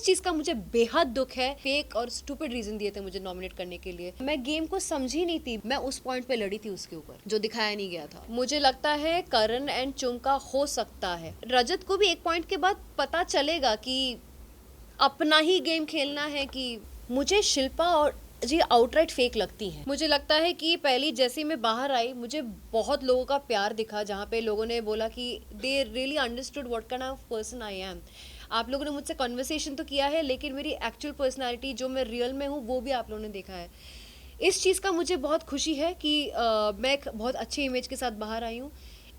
चीज़ का मुझे बेहद दुख है। फेक और स्टूपिड रीजन दिए थे मुझे नॉमिनेट करने के लिए। मैं गेम को समझी नहीं थी, मैं उस पॉइंट पे लड़ी थी उसके ऊपर जो दिखाया नहीं गया था। मुझे लगता है करण एंड चुंग का हो सकता है। रजत को भी एक पॉइंट के बाद पता चलेगा कि अपना ही गेम खेलना है। कि मुझे शिल्पा और जी आउटराइट फेक लगती हैं। मुझे लगता है कि पहली जैसे मैं बाहर आई मुझे बहुत लोगों का प्यार दिखा, जहाँ पे लोगों ने बोला कि they really understood what kind of person I am. आप लोगों ने मुझसे कन्वर्सेशन तो किया है, लेकिन मेरी एक्चुअल पर्सनालिटी जो मैं रियल में हूँ वो भी आप लोगों ने देखा है। इस चीज़ का मुझे बहुत खुशी है कि मैं एक बहुत अच्छे इमेज के साथ बाहर आई हूँ।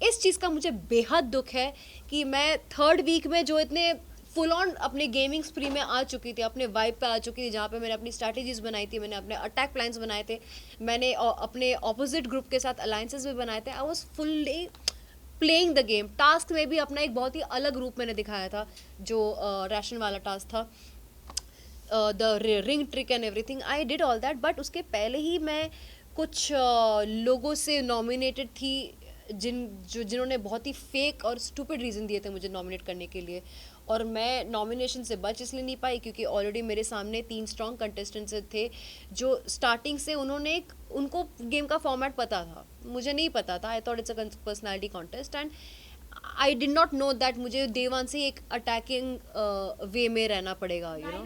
इस चीज़ का मुझे बेहद दुख है कि मैं थर्ड वीक में जो इतने फुल ऑन अपने गेमिंग स्प्री में आ चुकी थी, अपने वाइब पे आ चुकी थी, जहाँ पे मैंने अपनी स्ट्रैटेजीज बनाई थी, मैंने अपने अटैक प्लान्स बनाए थे, मैंने अपने ऑपोजिट ग्रुप के साथ अलायंसेस भी बनाए थे। I was fully playing the game. Task में भी अपना एक बहुत ही अलग रूप मैंने दिखाया था, जो रैशन वाला टास्क था, the ring trick and everything. I did all that, but उसके पहले ही मैं कुछ लोगों से नॉमिनेटेड थी जिन्होंने बहुत ही फेक और स्टूपिड रीज़न दिए थे मुझे नॉमिनेट करने के लिए। और मैं नॉमिनेशन से बच इसलिए नहीं पाई क्योंकि ऑलरेडी मेरे सामने 3 स्ट्रॉन्ग कंटेस्टेंट्स थे जो स्टार्टिंग से उनको गेम का फॉर्मेट पता था, मुझे नहीं पता था। I thought it's a personality contest and I did not know that मुझे डे वन से एक अटैकिंग वे में रहना पड़ेगा, यू नो।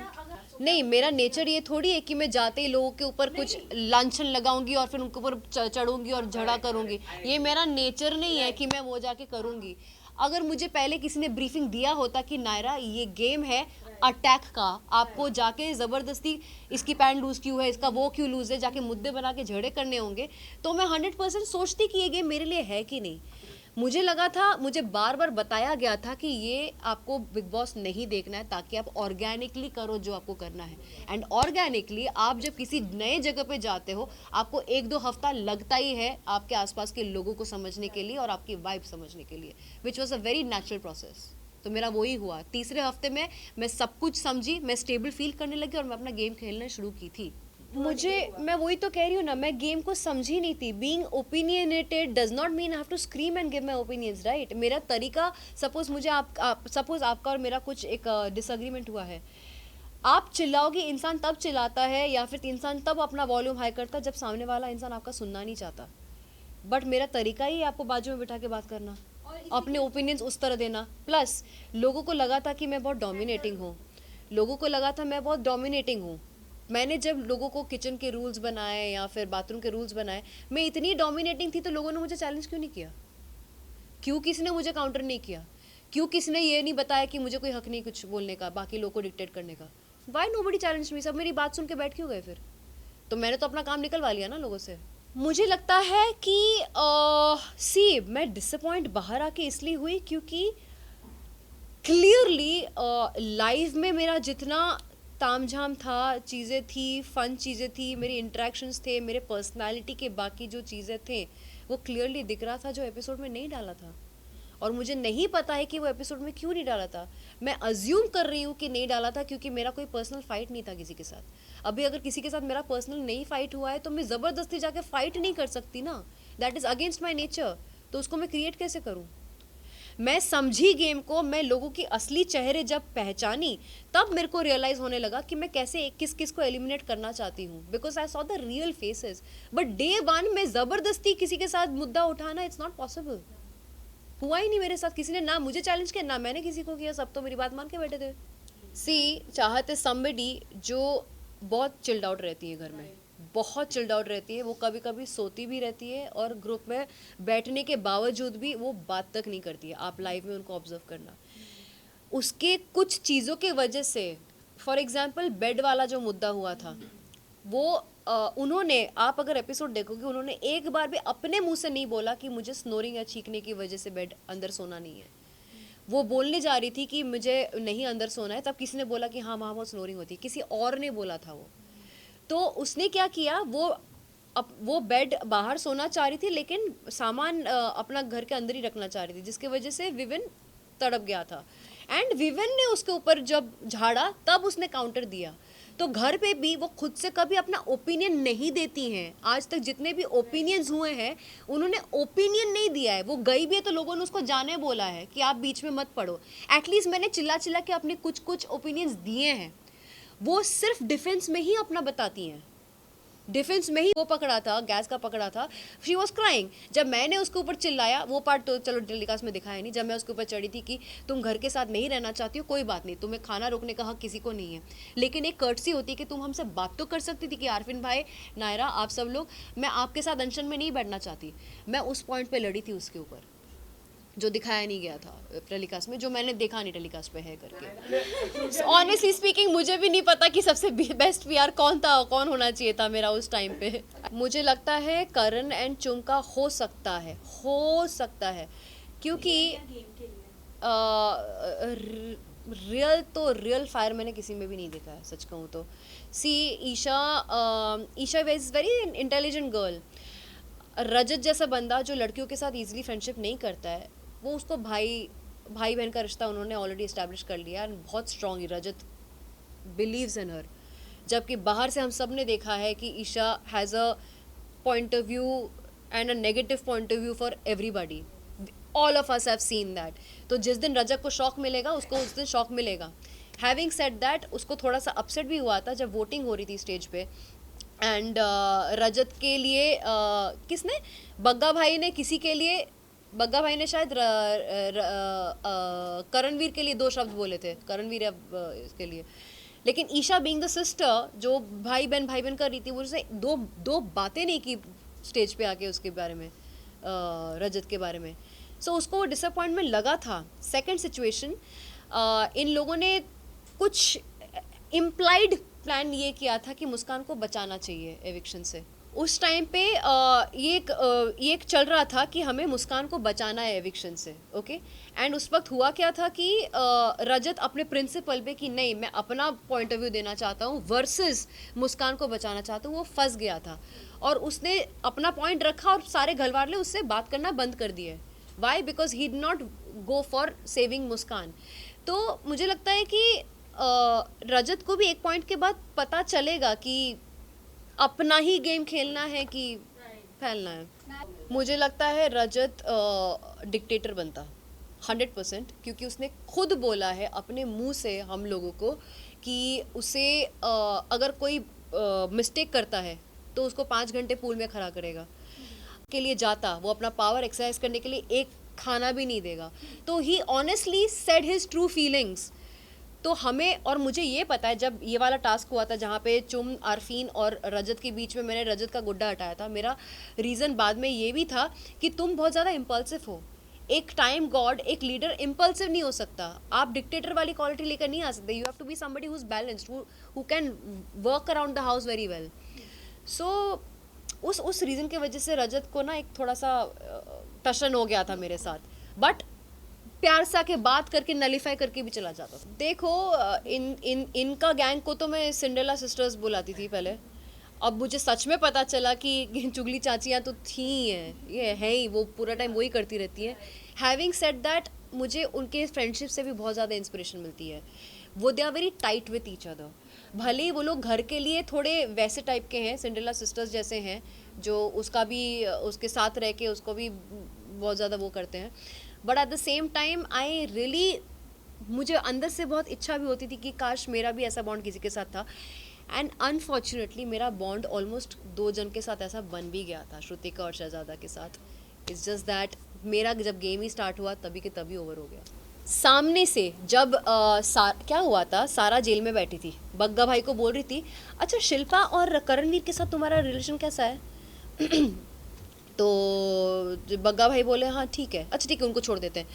नहीं, मेरा नेचर ये थोड़ी है कि मैं जाते ही लोगों के ऊपर कुछ लांछन लगाऊंगी और फिर उनके ऊपर चढ़ूंगी और झगड़ा करूंगी। ये मेरा नेचर नहीं है कि मैं वो जाके करूंगी। अगर मुझे पहले किसी ने ब्रीफिंग दिया होता कि नायरा ये गेम है अटैक का, आपको जाके ज़बरदस्ती इसकी पैंट लूज़ क्यों है, इसका वो क्यों लूज़ है, जाके मुद्दे बना के झगड़े करने होंगे, तो मैं 100% सोचती कि ये गेम मेरे लिए है कि नहीं। मुझे लगा था, मुझे बार बार बताया गया था कि ये आपको बिग बॉस नहीं देखना है ताकि आप ऑर्गेनिकली करो जो आपको करना है। एंड ऑर्गेनिकली आप जब किसी नए जगह पे जाते हो आपको 1-2 हफ्ता लगता ही है आपके आसपास के लोगों को समझने के लिए और आपकी वाइब समझने के लिए, which was a very natural process. तो मेरा वही हुआ। तीसरे हफ्ते में मैं सब कुछ समझी, मैं स्टेबल फील करने लगी और मैं अपना गेम खेलना शुरू की थी। मैं वही तो कह रही हूँ ना, मैं गेम को समझी नहीं थी। Being opinionated does not mean I have to scream and give my opinions, right. मेरा तरीका, सपोज मुझे सपोज आपका और मेरा कुछ एक डिसएग्रीमेंट हुआ है, आप चिल्लाओगे, इंसान तब चिल्लाता है या फिर इंसान तब अपना वॉल्यूम हाई करता है जब सामने वाला इंसान आपका सुनना नहीं चाहता। बट मेरा तरीका ही है आपको बाजू में बिठा के बात करना, अपने ओपिनियंस उस तरह देना। प्लस लोगों को लगा था कि मैं बहुत डोमिनेटिंग हूँ, लोगों को लगा था मैं बहुत डोमिनेटिंग हूँ। मैंने जब लोगों को किचन के रूल्स बनाए या फिर बाथरूम के रूल्स बनाए, मैं इतनी डोमिनेटिंग थी तो लोगों ने मुझे चैलेंज क्यों नहीं किया? क्यों किसी ने मुझे काउंटर नहीं किया? क्यों किसी ने ये नहीं बताया कि मुझे कोई हक नहीं कुछ बोलने का, बाकी लोगों को डिक्टेट करने का? Why nobody challenge me? सब मेरी बात सुन के बैठ क्यों गए फिर? तो मैंने तो अपना काम निकलवा लिया ना लोगों से। मुझे लगता है कि सी मैं डिसअपॉइंट बाहर आके इसलिए हुई क्योंकि क्लियरली लाइव में मेरा जितना तामझाम था, चीज़ें थी, फन चीज़ें थी, मेरी इंटरेक्शंस थे, मेरे पर्सनालिटी के बाकी जो चीज़ें थे वो क्लियरली दिख रहा था जो एपिसोड में नहीं डाला था। और मुझे नहीं पता है कि वो एपिसोड में क्यों नहीं डाला था। मैं अज्यूम कर रही हूँ कि नहीं डाला था क्योंकि मेरा कोई पर्सनल फाइट नहीं था किसी के साथ। अभी अगर किसी के साथ मेरा पर्सनल नहीं फाइट हुआ है तो मैं ज़बरदस्ती जाके फाइट नहीं कर सकती ना, that is against my nature. तो उसको मैं क्रिएट कैसे करूँ? मैं समझी गेम को, मैं लोगों की असली चेहरे जब पहचानी तब मेरे को रियलाइज होने लगा कि मैं कैसे किस किस को एलिमिनेट करना चाहती हूँ, because I saw the real faces. But day one में ज़बरदस्ती किसी के साथ मुद्दा उठाना, इट्स नॉट पॉसिबल। हुआ ही नहीं मेरे साथ, किसी ने ना मुझे चैलेंज किया ना मैंने किसी को किया, सब तो मेरी बात मान के बैठे थे। सी चाहते समबडी जो बहुत चिल्ड आउट रहती है घर में, बहुत चिल्ड आउट रहती है, वो कभी कभी सोती भी रहती है और ग्रुप में बैठने के बावजूद भी वो बात तक नहीं करती है। आप लाइव में उनको ऑब्जर्व करना, उसके कुछ चीज़ों के वजह से, फॉर एग्जांपल बेड वाला जो मुद्दा हुआ था वो उन्होंने, आप अगर एपिसोड देखोगे, उन्होंने एक बार भी अपने मुंह से नहीं बोला कि मुझे स्नोरिंग या चीखने की वजह से बेड अंदर सोना नहीं है। वो बोलने जा रही थी कि मुझे नहीं अंदर सोना है, तब किसी ने बोला कि हाँ वहाँ बहुत स्नोरिंग होती है, किसी और ने बोला था वो। तो उसने क्या किया, वो बेड बाहर सोना चाह रही थी लेकिन सामान अपना घर के अंदर ही रखना चाह रही थी, जिसकी वजह से विविन तड़प गया था। एंड विविन ने उसके ऊपर जब झाड़ा तब उसने काउंटर दिया। तो घर पे भी वो खुद से कभी अपना ओपिनियन नहीं देती हैं। आज तक जितने भी ओपिनियंस हुए हैं उन्होंने ओपिनियन नहीं दिया है। वो गई भी है तो लोगों ने उसको जाने बोला है कि आप बीच में मत पड़ो। एटलीस्ट मैंने चिल्ला चिल्ला के अपने कुछ कुछ ओपिनियंस दिए हैं। वो सिर्फ डिफेंस में ही अपना बताती हैं। डिफेंस में ही वो पकड़ा था, गैस का पकड़ा था, शी वॉज क्राइंग। जब मैंने उसके ऊपर चिल्लाया, वो पार्ट तो चलो टेलीकास्ट में दिखाया नहीं, जब मैं उसके ऊपर चढ़ी थी कि तुम घर के साथ नहीं रहना चाहती हो, कोई बात नहीं, तुम्हें खाना रोकने का हक किसी को नहीं है, लेकिन एक कर्टसी होती है कि तुम हमसे बात तो कर सकती थी कि आरफिन भाई, नायरा, आप सब लोग, मैं आपके साथ अनशन में नहीं बैठना चाहती। मैं उस पॉइंट पर लड़ी थी उसके ऊपर, जो दिखाया नहीं गया था टेलीकास्ट में, जो मैंने देखा नहीं टेलीकास्ट पे है करके। ऑनेस्टली स्पीकिंग मुझे भी नहीं पता कि सबसे बेस्ट पीआर कौन था, कौन होना चाहिए था मेरा उस टाइम पे। मुझे लगता है करण एंड चुम का हो सकता है क्योंकि रियल फायर मैंने किसी में भी नहीं देखा है, सच कहूँ तो। See Isha is very intelligent girl. Rajat जैसा बंदा जो लड़कियों के साथ इजीली फ्रेंडशिप नहीं करता है, वो उसको भाई बहन का रिश्ता उन्होंने ऑलरेडी इस्टेब्लिश कर लिया एंड बहुत स्ट्रॉन्ग रजत बिलीव्स इन हर। जबकि बाहर से हम सब ने देखा है कि Isha has a point of view and a negative point of view for everybody. All of us have seen that. तो जिस दिन रजत को शौक मिलेगा उसको उस दिन शौक मिलेगा। हैविंग सेड दैट, उसको थोड़ा सा अपसेट भी हुआ था जब वोटिंग हो रही थी स्टेज पे एंड रजत के लिए किसने, बग्गा भाई ने किसी के लिए, बग्गा भाई ने शायद करणवीर के लिए 2 शब्द बोले थे, करणवीर इसके लिए, लेकिन ईशा बीइंग द सिस्टर जो भाई बहन कर रही थी, वो उसने दो बातें नहीं की स्टेज पे आके उसके बारे में, रजत के बारे में। सो उसको वो डिसअपॉइंटमेंट लगा था। सेकंड सिचुएशन, इन लोगों ने कुछ इम्प्लाइड प्लान ये किया था कि मुस्कान को बचाना चाहिए एविक्शन से। उस टाइम पे ये एक चल रहा था कि हमें मुस्कान को बचाना है एविक्शन से, ओके। एंड उस वक्त हुआ क्या था कि रजत अपने प्रिंसिपल पे कि नहीं मैं अपना पॉइंट ऑफ व्यू देना चाहता हूँ वर्सेस मुस्कान को बचाना चाहता हूँ, वो फंस गया था और उसने अपना पॉइंट रखा और सारे घर वाले उससे बात करना बंद कर दिए। Why? Because he did not go for saving Muskaan. तो मुझे लगता है कि रजत को भी एक पॉइंट के बाद पता चलेगा कि अपना ही गेम खेलना है कि फैलना है। मुझे लगता है रजत डिक्टेटर बनता 100%, क्योंकि उसने खुद बोला है अपने मुंह से हम लोगों को कि उसे अगर कोई मिस्टेक करता है तो उसको 5 घंटे पूल में खड़ा करेगा के लिए जाता, वो अपना पावर एक्सरसाइज करने के लिए एक खाना भी नहीं देगा। तो he honestly said his true feelings. तो हमें, और मुझे ये पता है जब ये वाला टास्क हुआ था जहाँ पे चुम, आरफीन और रजत के बीच में मैंने रजत का गुड्डा हटाया था, मेरा रीज़न बाद में ये भी था कि तुम बहुत ज़्यादा इम्पल्सिव हो। एक टाइम गॉड, एक लीडर इम्पल्सिव नहीं हो सकता। आप डिक्टेटर वाली क्वालिटी लेकर नहीं आ सकते। You have to be somebody who is balanced, who can work around the house very well. So उस रीज़न की वजह से रजत को ना एक थोड़ा सा टशन हो गया था मेरे साथ, बट प्यार से आके बात करके नलीफाई करके भी चला जाता था। देखो इनका गैंग को तो मैं सिंड्रेला सिस्टर्स बुलाती थी पहले, अब मुझे सच में पता चला कि चुगली चाचियाँ तो थी हैं, ये है ही, वो पूरा टाइम वही करती रहती हैं। हैविंग सेड दैट, मुझे उनके फ्रेंडशिप से भी बहुत ज़्यादा इंस्पिरेशन मिलती है। वो they are very tight with each other. भले ही वो लोग घर के लिए थोड़े वैसे टाइप के हैं, सिंड्रेला सिस्टर्स जैसे हैं, जो उसका भी उसके साथ रह के उसको भी बहुत ज़्यादा वो करते हैं, but at the same time I really, मुझे अंदर से बहुत इच्छा भी होती थी कि काश मेरा भी ऐसा बॉन्ड किसी के साथ था। एंड अनफॉर्चुनेटली मेरा बॉन्ड ऑलमोस्ट 2 जन के साथ ऐसा बन भी गया था, श्रुतिका और शहजादा के साथ। इट्स जस्ट दैट मेरा जब गेम ही स्टार्ट हुआ तभी के तभी ओवर हो गया। सामने से जब क्या हुआ था, सारा जेल में बैठी थी, बग्गा भाई को बोल रही थी अच्छा शिल्पा और करणवीर के साथ तुम्हारा रिलेशन कैसा है? तो बग्गा भाई बोले हाँ ठीक है, अच्छा ठीक है उनको छोड़ देते हैं।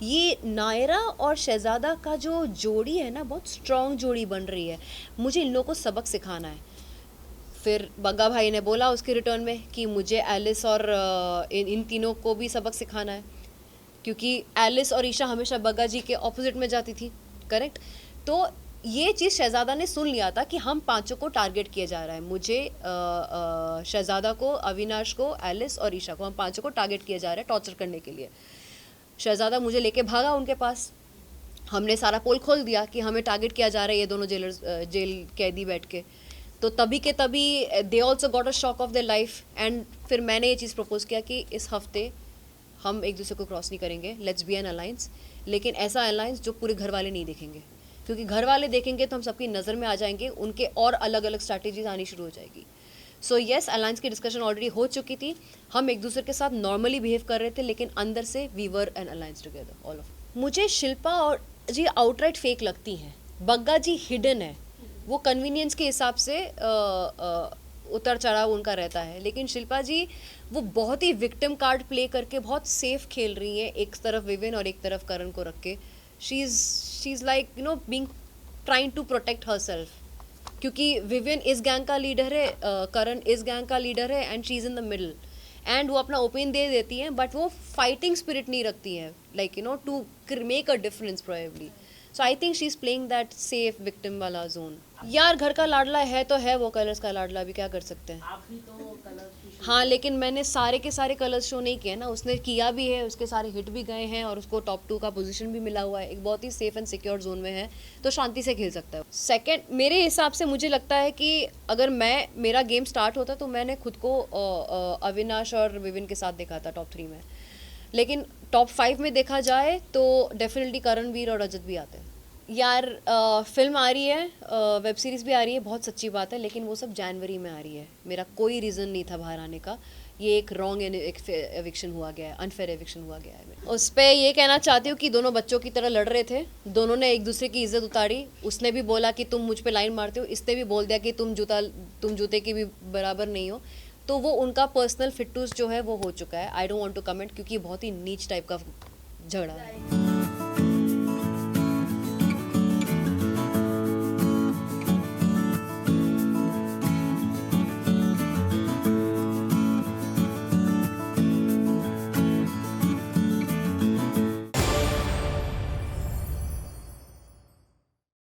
ये नायरा और शहजादा का जो जोड़ी है ना, बहुत स्ट्रॉन्ग जोड़ी बन रही है, मुझे इन लोगों को सबक सिखाना है। फिर बग्गा भाई ने बोला उसके रिटर्न में कि मुझे एलिस और इन तीनों को भी सबक सिखाना है, क्योंकि एलिस और ईशा हमेशा बग्गा जी के ऑपोजिट में जाती थी, करेक्ट। तो ये चीज़ शहजादा ने सुन लिया था कि हम 5 को टारगेट किया जा रहा है, मुझे शहजादा को, अविनाश को, एलिस और ईशा को, हम 5 को टारगेट किया जा रहा है टॉर्चर करने के लिए। शहजादा मुझे लेके भागा उनके पास, हमने सारा पोल खोल दिया कि हमें टारगेट किया जा रहा है, ये दोनों जेल कैदी बैठ के। तो तभी के तभी they also got a shock of their life. And फिर मैंने ये चीज़ प्रपोज किया कि इस हफ्ते हम एक दूसरे को क्रॉस नहीं करेंगे, लेट्स बी एन अलायंस। लेकिन ऐसा अलायंस जो पूरे घर वाले नहीं देखेंगे, क्योंकि घर वाले देखेंगे तो हम सबकी नज़र में आ जाएंगे, उनके और अलग अलग स्ट्रैटेजीज आनी शुरू हो जाएगी। सो येस, अलायंस की डिस्कशन ऑलरेडी हो चुकी थी, हम एक दूसरे के साथ नॉर्मली बिहेव कर रहे थे, लेकिन अंदर से we were an alliance together all of. मुझे शिल्पा और जी आउटराइट फेक लगती हैं, बग्गा जी हिडन है, वो कन्वीनियंस के हिसाब से उतर चढ़ाव उनका रहता है, लेकिन शिल्पा जी वो बहुत ही विक्टिम कार्ड प्ले करके बहुत सेफ खेल रही हैं, एक तरफ विविन और एक तरफ करण को रख के। She is like you know being trying to protect herself, क्योंकि विविन इस गैंग का लीडर है, करण इस गैंग का लीडर है, and she is in the middle. And वो अपना ओपिनियन दे देती हैं, बट वो फाइटिंग स्पिरिट नहीं रखती है, like you know to make a difference probably. So I think she is playing that safe victim वाला जोन। यार घर का लाडला है तो है वो, कलर्स का लाडला, भी क्या कर सकते हैं। आप भी तो कलर्स की हाँ, लेकिन मैंने सारे के सारे कलर्स शो नहीं किए ना, उसने किया भी है, उसके सारे हिट भी गए हैं और उसको टॉप 2 का पोजीशन भी मिला हुआ है, एक बहुत ही सेफ एंड सिक्योर जोन में है, तो शांति से खेल सकता है। सेकंड, मेरे हिसाब से मुझे लगता है कि अगर मेरा गेम स्टार्ट होता तो मैंने खुद को अविनाश और विविन के साथ देखा था टॉप 3 में, लेकिन टॉप 5 में देखा जाए तो डेफिनेटली करणवीर और रजत भी आते हैं। यार फिल्म आ रही है, वेब सीरीज़ भी आ रही है, बहुत सच्ची बात है, लेकिन वो सब जनवरी में आ रही है। मेरा कोई रीज़न नहीं था बाहर आने का, ये एक रॉन्ग एविक्शन हुआ गया है, अनफेयर एविक्शन हुआ गया है। उस पर ये कहना चाहती हूँ कि दोनों बच्चों की तरह लड़ रहे थे, दोनों ने एक दूसरे की इज्जत उतारी। उसने भी बोला कि तुम मुझ पे लाइन मारते हो, इसने भी बोल दिया कि तुम जूते की भी बराबर नहीं हो। तो वो उनका पर्सनल फिटूस जो है वो हो चुका है। I don't want to comment, क्योंकि बहुत ही नीच टाइप का झगड़ा है।